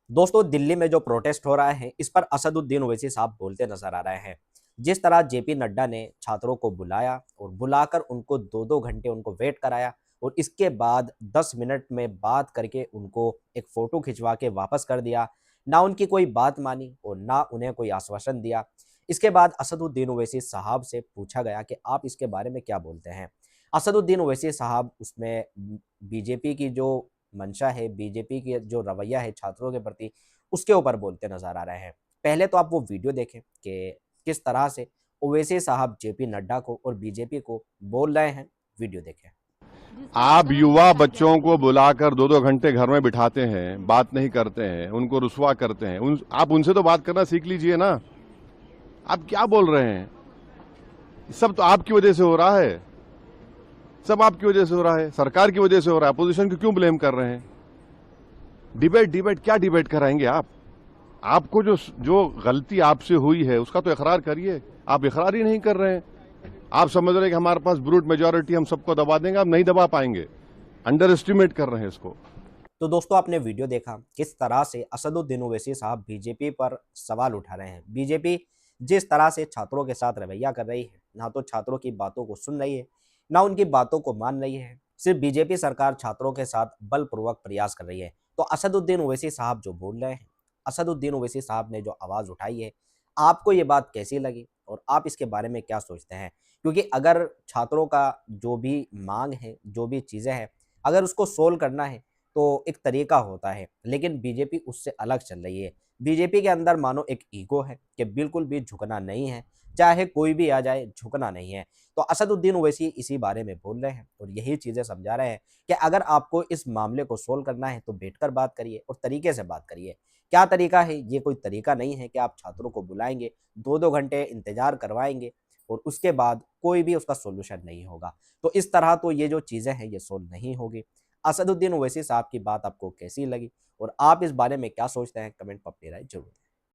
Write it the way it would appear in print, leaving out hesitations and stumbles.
दोस्तों, दिल्ली में जो प्रोटेस्ट हो रहा है, इस पर असदुद्दीन ओवैसी साहब बोलते नजर आ रहे हैं। जिस तरह जेपी नड्डा ने छात्रों को बुलाया और बुलाकर उनको 2-2 घंटे उनको वेट कराया और इसके बाद 10 मिनट में बात करके उनको एक फ़ोटो खिंचवा के वापस कर दिया। ना उनकी कोई बात मानी और ना उन्हें कोई आश्वासन दिया। इसके बाद असदुद्दीन ओवैसी साहब से पूछा गया कि आप इसके बारे में क्या बोलते हैं? असदुद्दीन ओवैसी साहब उसमें बीजेपी की जो मंशा है, बीजेपी की जो रवैया है छात्रों के प्रति, उसके ऊपर बोलते नज़र आ रहे हैं। पहले तो आप वो वीडियो देखें कि किस तरह से ओवैसी साहब जेपी नड्डा को और बीजेपी को बोल रहे हैं। वीडियो देखें। आप युवा बच्चों को बुलाकर 2-2 घंटे घर में बिठाते हैं, बात नहीं करते हैं, उनको रुसवा करते हैं। आप उनसे तो बात करना सीख लीजिए ना। आप क्या बोल रहे हैं? सब तो आपकी वजह से हो रहा है। सब आपकी वजह से हो रहा है, सरकार की वजह से हो रहा है। अपोजिशन को क्यों ब्लेम कर रहे हैं? डिबेट क्या डिबेट कराएंगे आप? आपको जो जो गलती आपसे हुई है उसका तो इकरार करिए। आप इकरार ही नहीं कर रहे हैं। आप समझ रहे हैं कि हमारे पास ब्रूट मेजॉरिटी, हम सबको दबा देंगे। आप नहीं दबा पाएंगे। अंडर एस्टिमेट कर रहे हैं इसको। तो दोस्तों, आपने वीडियो देखा किस तरह से असदुद्दीन ओवैसी साहब बीजेपी पर सवाल उठा रहे हैं। बीजेपी जिस तरह से छात्रों के साथ रवैया कर रही है, ना तो छात्रों की बातों को सुन रही है, ना उनकी बातों को मान रही है। सिर्फ बीजेपी सरकार छात्रों के साथ बलपूर्वक प्रयास कर रही है। तो असदुद्दीन ओवैसी साहब जो बोल रहे हैं, असदुद्दीन ओवैसी साहब ने जो आवाज़ उठाई है, आपको ये बात कैसी लगी और आप इसके बारे में क्या सोचते हैं? क्योंकि अगर छात्रों का जो भी मांग है, जो भी चीज़ें हैं, अगर उसको सोल्व करना है तो एक तरीका होता है, लेकिन बीजेपी उससे अलग चल रही है। बीजेपी के अंदर मानो एक ईगो है कि बिल्कुल भी झुकना नहीं है, चाहे कोई भी आ जाए, झुकना नहीं है। तो असदुद्दीन ओवैसी इसी बारे में बोल रहे हैं और यही चीज़ें समझा रहे हैं कि अगर आपको इस मामले को सोल्व करना है तो बैठकर बात करिए और तरीके से बात करिए। क्या तरीका है? ये कोई तरीका नहीं है कि आप छात्रों को बुलाएँगे, 2-2 घंटे इंतज़ार करवाएँगे और उसके बाद कोई भी उसका सॉल्यूशन नहीं होगा। तो इस तरह तो ये जो चीज़ें हैं, ये सोल्व नहीं होगी। असदुद्दीन ओवैसी साहब की बात आपको कैसी लगी और आप इस बारे में क्या सोचते हैं? कमेंट पर अपनी राय ज़रूर दें।